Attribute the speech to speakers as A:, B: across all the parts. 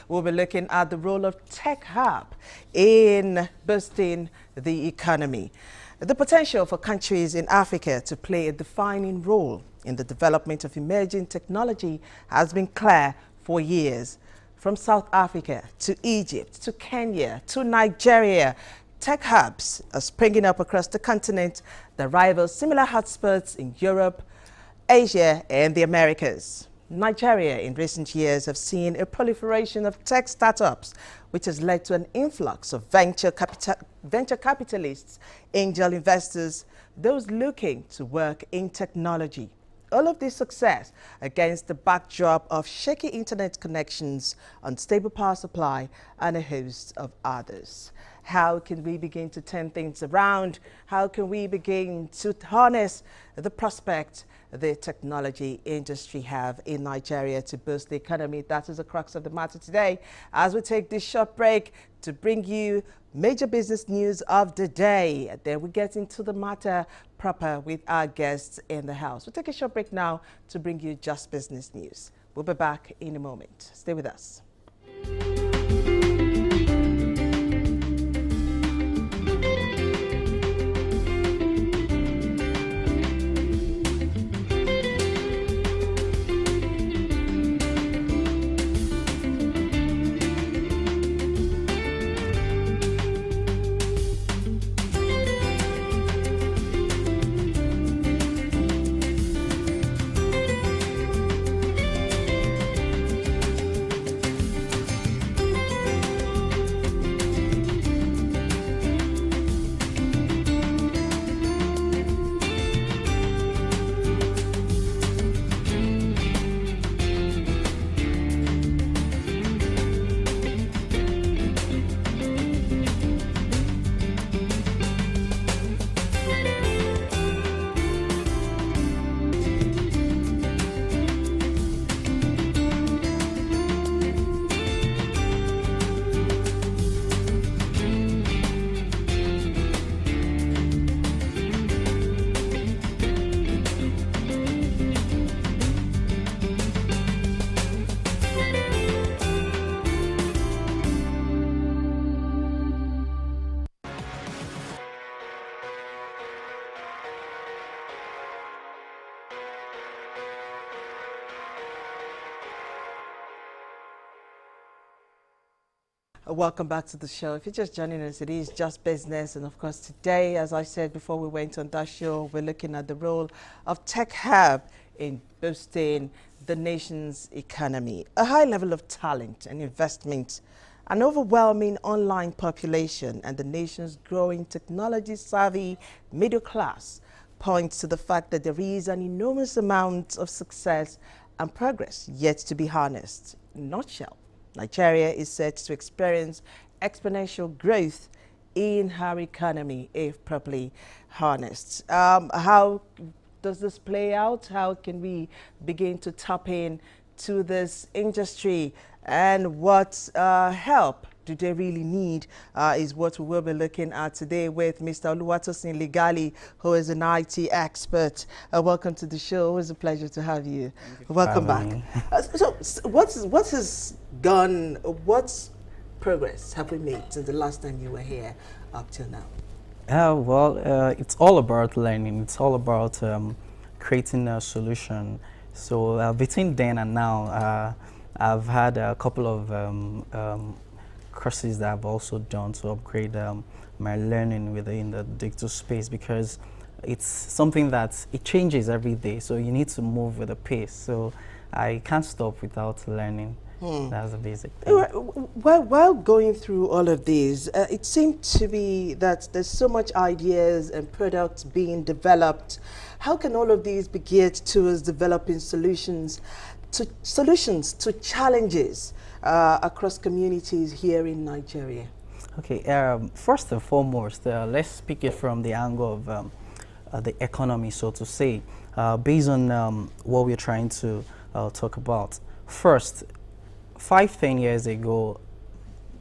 A: we'll be looking at the role of tech hub in boosting the economy. The potential for countries in Africa to play a defining role in the development of emerging technology has been clear for years. From South Africa to Egypt to Kenya to Nigeria, tech hubs are springing up across the continent that rival similar hotspots in Europe, Asia and the Americas. Nigeria in recent years have seen a proliferation of tech startups, which has led to an influx of venture capitalists, angel investors, those looking to work in technology. All of this success against the backdrop of shaky internet connections, unstable power supply, and a host of others. How can we begin to turn things around? How can we begin to harness the prospect the technology industry have in Nigeria to boost the economy? That is the crux of the matter today, as we take this short break to bring you major business news of the day. Then we get into the matter proper with our guests in the house. We'll take a short break now to bring you just business news. We'll be back in a moment. Stay with us. Welcome back to the show. If you're just joining us, it is Just Business. And of course, today, as I said before we went on that show, we're looking at the role of tech hub in boosting the nation's economy. A high level of talent and investment, an overwhelming online population, and the nation's growing technology-savvy middle class points to the fact that there is an enormous amount of success and progress yet to be harnessed. In a nutshell, Nigeria is set to experience exponential growth in her economy if properly harnessed. How does this play out? How can we begin to tap in to this industry, and what help do they really need is what we will be looking at today with Mr. Oluwatosin Ligali, who is an IT expert. Welcome to the show. It was a pleasure to have you. Welcome back. So what progress have we made since the last time you were here up till now?
B: It's all about learning. It's all about creating a solution. So between then and now, I've had a couple of courses that I've also done to upgrade my learning within the digital space, because it's something that it changes every day. So you need to move with the pace. So I can't stop without learning. That's the basic thing.
A: While going through all of these, it seemed to be that there's so much ideas and products being developed. How can all of these be geared towards developing solutions to challenges across communities here in Nigeria?
B: Okay, first and foremost, let's speak it from the angle of the economy, so to say, based on what we're trying to talk about. First, 5-10 years ago,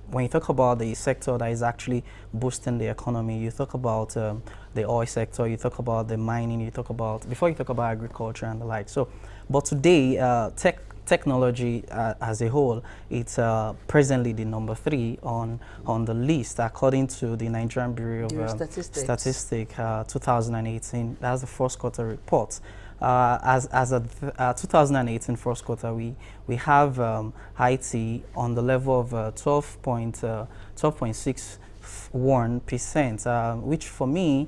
B: when you talk about the sector that is actually boosting the economy, you talk about the oil sector, you talk about the mining, you talk about, before you talk about agriculture and the like. So, but today, tech technology as a whole, it's presently the number 3 on the list according to the Nigerian Bureau of Statistics 2018. That's the first quarter report. As of 2018 first quarter, we have IT on the level of 12.61%, which for me,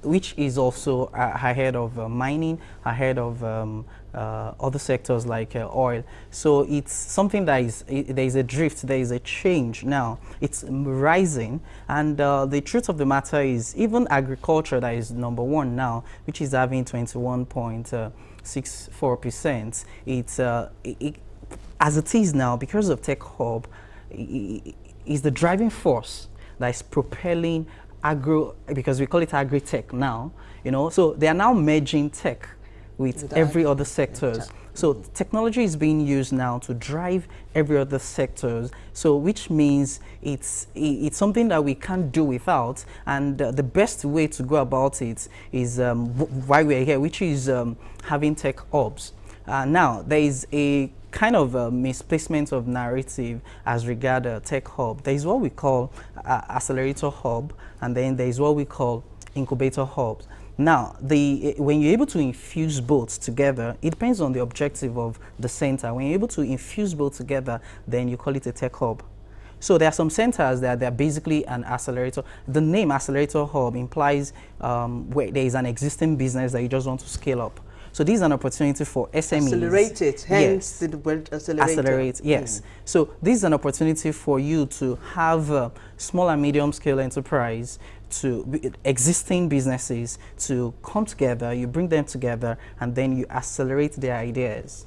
B: which is also ahead of mining, ahead of other sectors like oil. So it's something that there is a drift, there is a change now. It's rising, and the truth of the matter is even agriculture, that is number 1 now, which is having 21.64%. It's as it is now, because of Tech Hub, is the driving force that is propelling agro, because we call it agri-tech now, so they are now merging tech with every other sectors. So technology is being used now to drive every other sectors. So which means it's something that we can't do without. And the best way to go about it is why we're here, which is having tech hubs. Now there is a kind of misplacement of narrative as regard tech hub. There is what we call accelerator hub, and then there is what we call incubator hubs. Now, when you're able to infuse both together, it depends on the objective of the center. When you're able to infuse both together, then you call it a tech hub. So there are some centers that they're basically an accelerator. The name accelerator hub implies where there is an existing business that you just want to scale up. So this is an opportunity for SMEs.
A: Accelerate it, hence the word accelerator.
B: Accelerate, yes. So this is an opportunity for you to have small and medium scale enterprise, existing businesses to come together, you bring them together, and then you accelerate their ideas.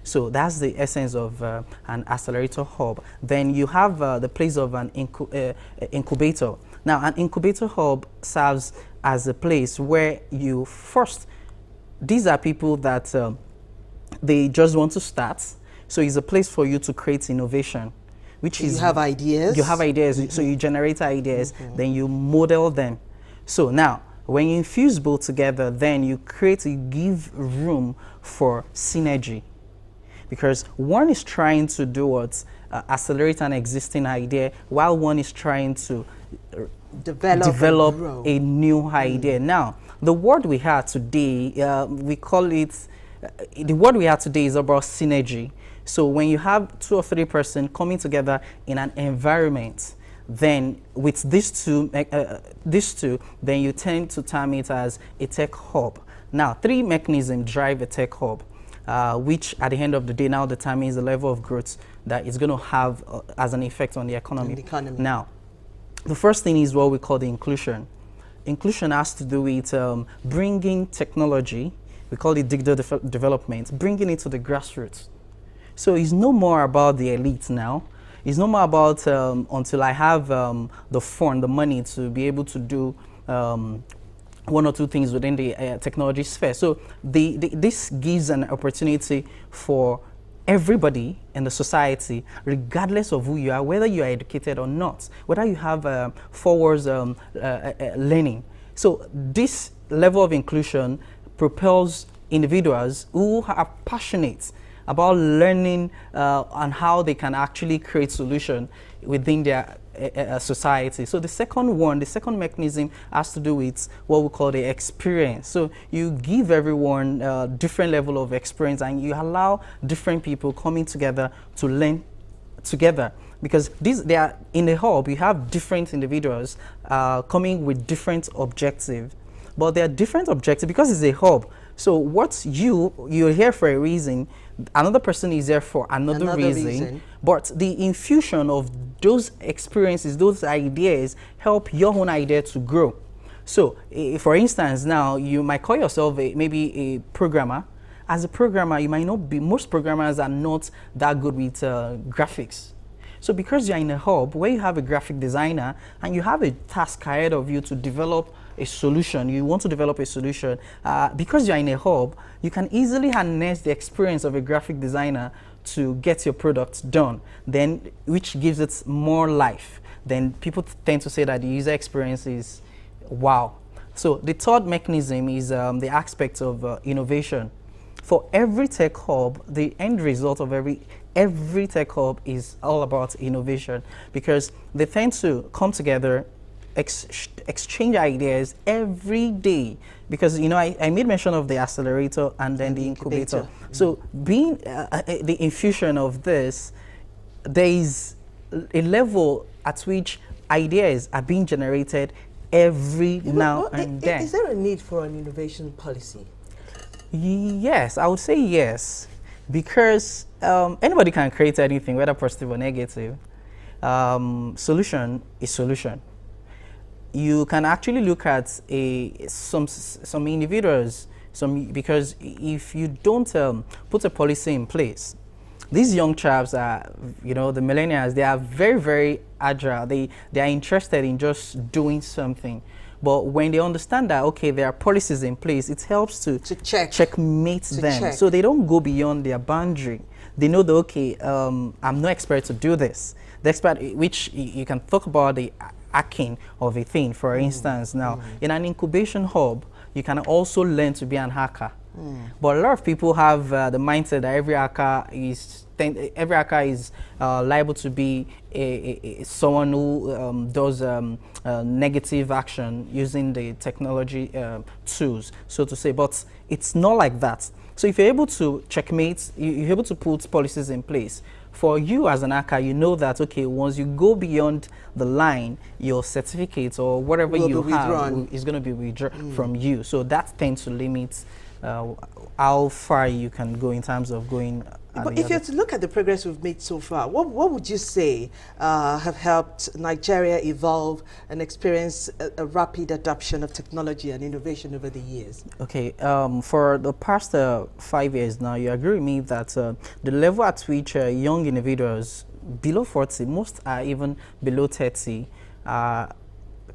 B: So that's the essence of an accelerator hub. Then you have the place of an incubator. Now, an incubator hub serves as a place where you first, these are people that they just want to start. So it's a place for you to create innovation. Which is,
A: you have ideas.
B: You have ideas, so you generate ideas, then you model them. So now, when you infuse both together, then you give room for synergy. Because one is trying to do what? Accelerate an existing idea, while one is trying to develop a new idea. Now, the word we have today, we call it, the word we have today is about synergy. So when you have 2 or 3 persons coming together in an environment, then with these two, then you tend to term it as a tech hub. Now, 3 mechanisms drive a tech hub, which at the end of the day now determines the level of growth that it's going to have as an effect on the economy. Now, the first thing is what we call the inclusion. Inclusion has to do with bringing technology, we call it digital development, bringing it to the grassroots. So it's no more about the elite now. It's no more about until I have the fund, the money to be able to do 1 or 2 things within the technology sphere. So this gives an opportunity for everybody in the society, regardless of who you are, whether you are educated or not, whether you have forwards learning. So this level of inclusion propels individuals who are passionate about learning on how they can actually create solution within their society. So the second mechanism has to do with what we call the experience. So you give everyone different level of experience, and you allow different people coming together to learn together. Because they are in the hub, you have different individuals coming with different objectives. But they are different objectives because it's a hub. So what you're here for a reason, another person is there for another reason. But the infusion of those experiences, those ideas, help your own idea to grow. So for instance, now you might call yourself maybe a programmer. As a programmer, you might not be, most programmers are not that good with graphics. So because you're in a hub where you have a graphic designer and you have a task ahead of you to develop a solution, you want to develop a solution, because you're in a hub, you can easily harness the experience of a graphic designer to get your product done, then which gives it more life. Then people tend to say that the user experience is wow. So the third mechanism is the aspect of innovation. for every tech hub, the end result of every tech hub is all about innovation, because they tend to come together, exchange ideas every day. Because I made mention of the accelerator and then the incubator. So being the infusion of this, there is a level at which ideas are being generated every now and then.
A: Is there a need for an innovation policy?
B: Yes, I would say yes, because anybody can create anything, whether positive or negative. Solution is solution. You can actually look at some individuals, because if you don't put a policy in place, these young chaps are, the millennials, they are very, very agile. They are interested in just doing something. But when they understand that, okay, there are policies in place, it helps to checkmate them. So they don't go beyond their boundary. They know that, okay, I'm no expert to do this. The expert, which you can talk about the hacking of a thing, for instance. Now, in an incubation hub, you can also learn to be an hacker. But a lot of people have the mindset that every hacker is liable to be someone who does negative action using the technology tools, so to say. But it's not like that. So if you're able to checkmate, you're able to put policies in place. For you as an hacker, you know that, okay, once you go beyond the line, your certificate or whatever you have is going to be withdrawn from you. So that tends to limit how far you can go in terms of going.
A: But if you have to look at the progress we've made so far, what would you say have helped Nigeria evolve and experience a rapid adoption of technology and innovation over the years?
B: Okay, for the past 5 years now, you agree with me that the level at which young individuals below 40, most are even below 30, are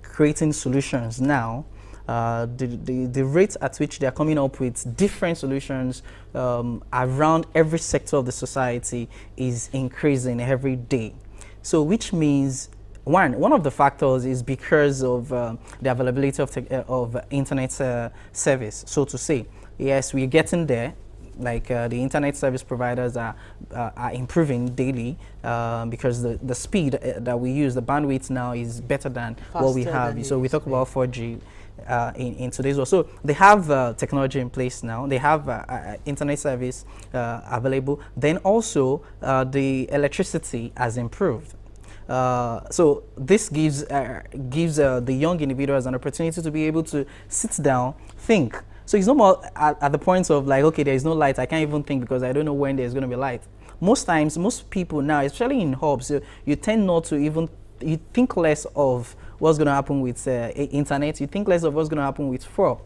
B: creating solutions now. The rate at which they are coming up with different solutions around every sector of the society is increasing every day. So which means one of the factors is because of the availability of internet service, so to say. Yes, we're getting there. Like the internet service providers are improving daily because the speed that we use, the bandwidth now is better than what we have. So we talk about 4G. In today's world. So they have technology in place now. They have internet service available. Then also the electricity has improved. So this gives the young individuals an opportunity to be able to sit down, think. So it's no more at the point of like, okay, there is no light. I can't even think because I don't know when there's going to be light. Most times, most people now, especially in hubs, you tend not to even, you think less of what's going to happen with internet, you think less of what's going to happen with fraud.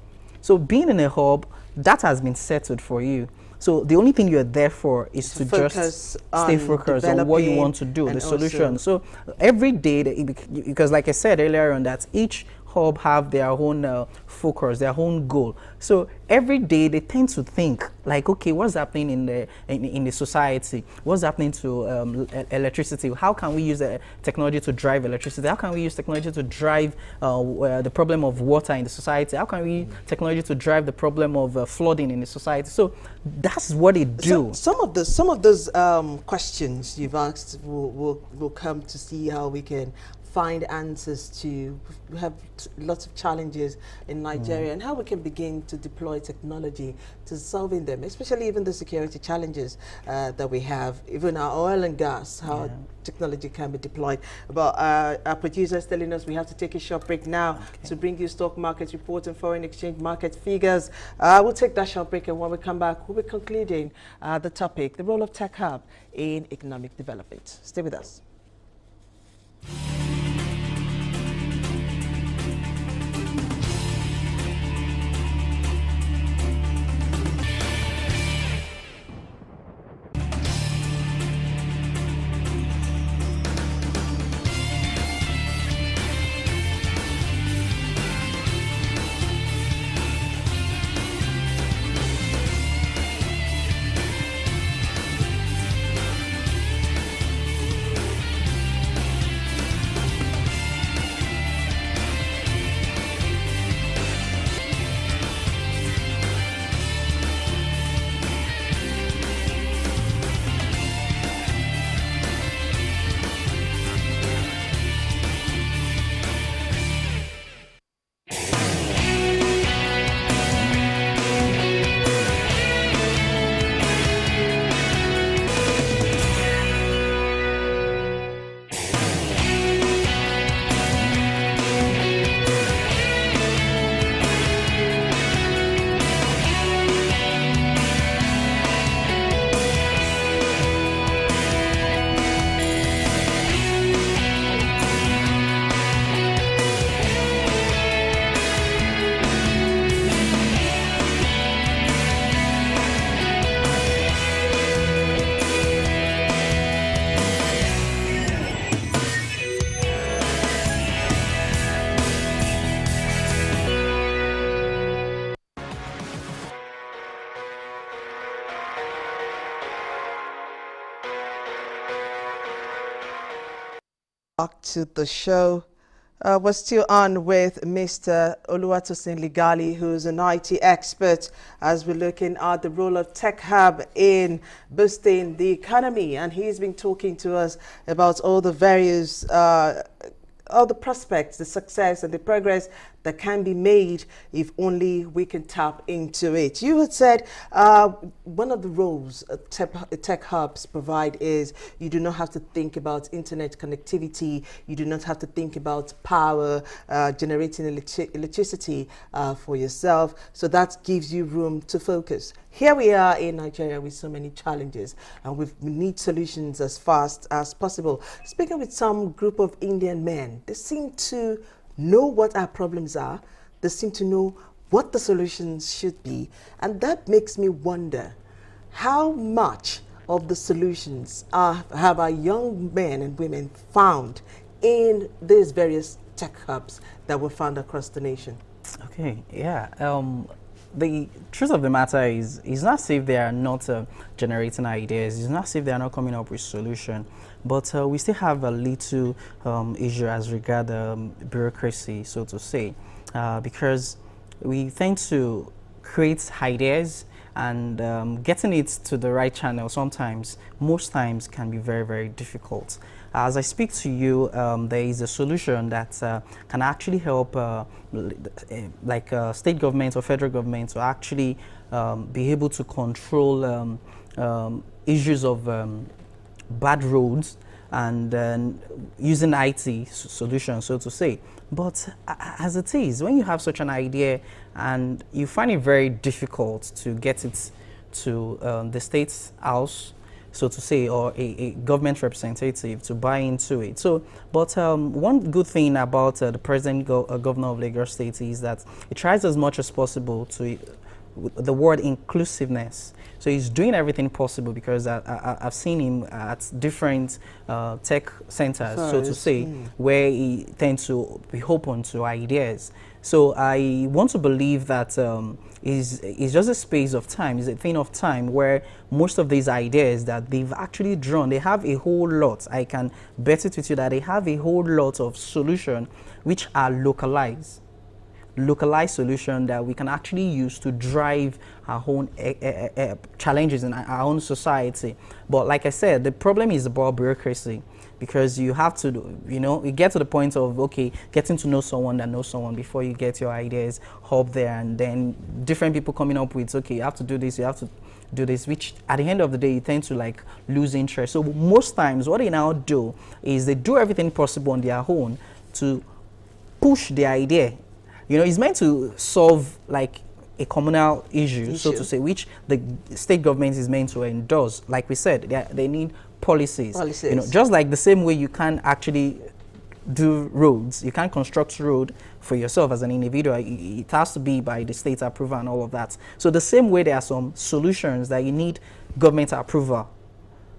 B: So being in a hub, that has been settled for you. So the only thing you're there for is to just stay focused on what you want to do, the solution. So every day, because like I said earlier on, that each hub have their own focus, their own goal. So every day they tend to think like, okay, what's happening in the society? What's happening to electricity? How can we use technology to drive electricity? How can we use technology to drive the problem of water in the society? How can we use technology to drive the problem of flooding in the society? So that's what they do.
A: So some of those questions you've asked will come to see how we can find answers to. We have lots of challenges in Nigeria and how we can begin to deploy technology to solving them, especially even the security challenges that we have, even our oil and gas, how technology can be deployed. But our producer is telling us we have to take a short break now to bring you stock market report and foreign exchange market figures. We'll take that short break, and when we come back, we'll be concluding the topic, the role of Tech Hub in economic development. Stay with us. Back to the show. We're still on with Mr. Oluwatosin Ligali, who's an IT expert, as we're looking at the role of Tech Hub in boosting the economy. And he's been talking to us about all the various all the prospects, the success and the progress that can be made if only we can tap into it. You had said one of the roles tech hubs provide is you do not have to think about internet connectivity, you do not have to think about power, generating electricity for yourself, so that gives you room to focus. Here we are in Nigeria with so many challenges, and we need solutions as fast as possible. Speaking with some group of Indian men, they seem to know what our problems are. They seem to know what the solutions should be. And that makes me wonder, how much of the solutions have our young men and women found in these various tech hubs that were found across the nation?
B: Okay, yeah. The truth of the matter is, it's not as if they are not generating ideas. It's not as if they are not coming up with solution. But we still have a little issue as regard bureaucracy, so to say, because we tend to create ideas, and getting it to the right channel sometimes, most times, can be very, very difficult. As I speak to you, there is a solution that can actually help state government or federal government to actually be able to control issues of bad roads and using IT solutions, so to say. But as it is, when you have such an idea and you find it very difficult to get it to the state's house, so to say, or a government representative to buy into it. So, but one good thing about the present governor of Lagos State is that he tries as much as possible to the word inclusiveness. So he's doing everything possible, because I've seen him at different tech centers, so to say, where he tends to be open to ideas. So I want to believe that it's just a space of time, it's a thing of time, where most of these ideas that they've actually drawn, they have a whole lot. I can bet it with you that they have a whole lot of solutions which are localized solution that we can actually use to drive our own challenges in our own society. But like I said, the problem is about bureaucracy, because you have to, you get to the point of, okay, getting to know someone that knows someone before you get your ideas up there, and then different people coming up with, okay, you have to do this, you have to do this, which at the end of the day you tend to like lose interest. So most times what they now do is they do everything possible on their own to push the idea. It's meant to solve like a communal issue, so to say, which the state government is meant to endorse. Like we said, they need policies. Just like the same way you can't actually do roads, you can't construct road for yourself as an individual. It has to be by the state approval and all of that. So the same way, there are some solutions that you need government approval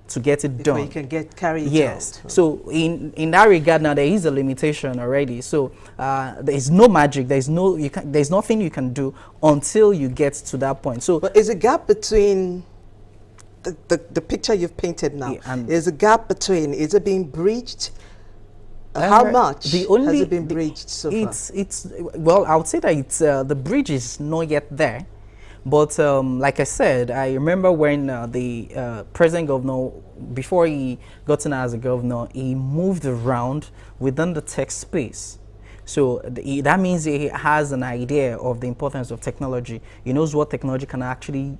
B: to get it done.
A: You can carry it
B: yes.
A: out.
B: So in that regard, now there is a limitation already. So there is no magic. There's nothing you can do until you get to that point. So,
A: but is a gap between the picture you've painted now? Yeah, is a gap between? Is it being breached? How much has it been breached so far?
B: Well, I would say that it's the bridge is not yet there. But like I said, I remember when the present governor, before he got in as a governor, he moved around within the tech space. So that means he has an idea of the importance of technology. He knows what technology can actually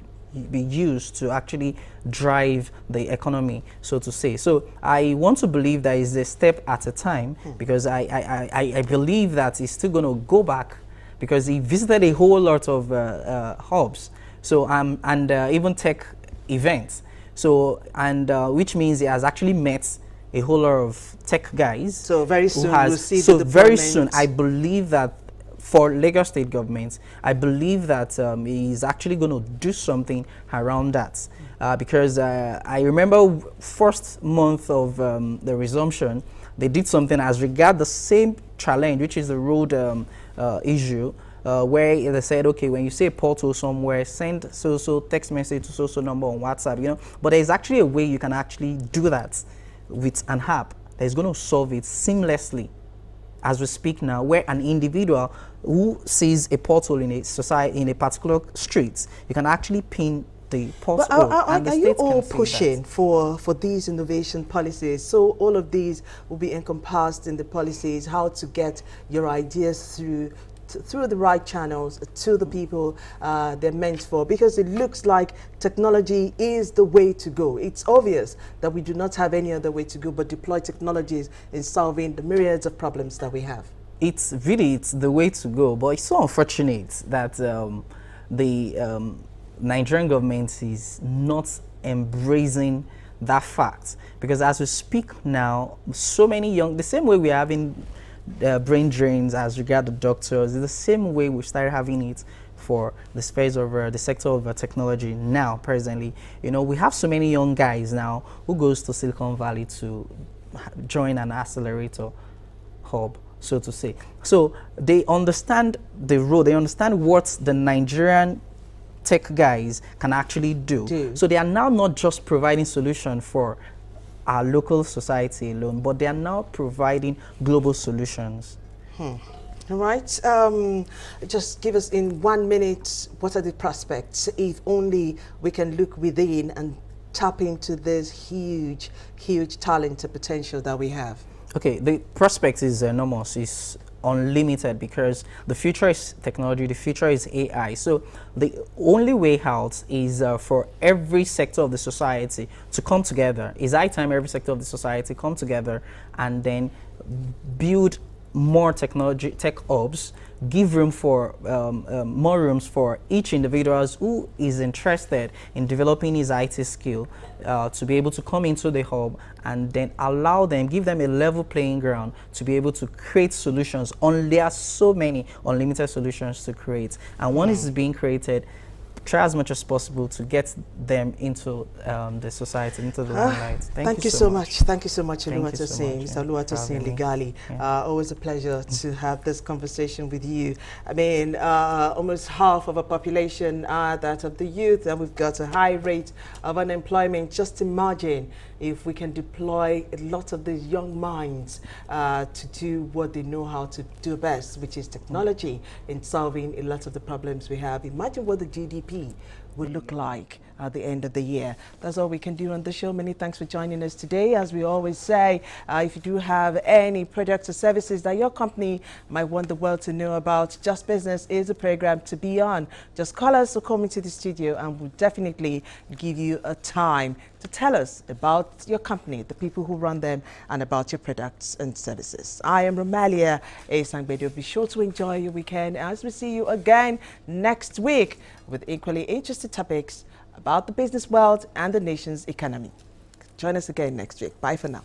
B: be used to actually drive the economy, so to say. So I want to believe that is a step at a time, because I believe that he's still going to go back, because he visited a whole lot of hubs, so and even tech events. So which means he has actually met a whole lot of tech guys.
A: So very soon we'll see the deployment. Very soon,
B: I believe that for Lagos State government, I believe that he's actually going to do something around that, because I remember first month of the resumption, they did something as regard the same challenge, which is the road issue, where they said, okay, when you say portal somewhere, send so text message to so number on WhatsApp, but there's actually a way you can actually do that with an app. that is going to solve it seamlessly as we speak now, where an individual who sees a pothole in a society, in a particular street, you can actually pin the
A: But
B: pothole, and the
A: are you
B: state
A: all
B: can see
A: pushing
B: that.
A: for these innovation policies? So all of these will be encompassed in the policies, how to get your ideas through the right channels to the people they're meant for, because it looks like technology is the way to go. It's obvious that we do not have any other way to go but deploy technologies in solving the myriads of problems that we have.
B: It's the way to go, but it's so unfortunate that the Nigerian government is not embracing that fact, because as we speak now, so many young, the same way we're having brain drains as regard the doctors, is the same way we started having it for the space of the sector of technology now. Presently, you know, we have so many young guys now who goes to Silicon Valley to join an accelerator hub, so to say. So they understand the role, they understand what the Nigerian tech guys can actually do. So they are now not just providing solution for our local society alone, but they are now providing global solutions.
A: All right. Just give us in 1 minute, what are the prospects, if only we can look within and tap into this huge, huge talent and potential that we have?
B: Okay, the prospect is enormous. It's unlimited, because the future is technology, the future is AI. So the only way out is for every sector of the society to come together. It's high time every sector of the society come together and then build more technology, tech hubs, give room for more rooms for each individual who is interested in developing his IT skill to be able to come into the hub, and then allow them, give them a level playing ground to be able to create solutions. There are so many unlimited solutions to create, and one is being created. Try as much as possible to get them into the society, into the limelight.
A: Thank you so much. Thank you so much, Oluwatosin, Mr. Oluwatosin Ligali. Always a pleasure to have this conversation with you. I mean, almost half of our population are that of the youth, and we've got a high rate of unemployment. Just imagine if we can deploy a lot of these young minds to do what they know how to do best, which is technology, in solving a lot of the problems we have. Imagine what the GDP will look like at the end of the year. That's all we can do on the show. Many thanks for joining us today. As we always say, if you do have any products or services that your company might want the world to know about, Just Business is a program to be on. Just call us or come into the studio and we'll definitely give you a time to tell us about your company, the people who run them, and about your products and services. I am Romelia Sangbedo. Be sure to enjoy your weekend as we see you again next week with equally interesting topics about the business world and the nation's economy. Join us again next week. Bye for now.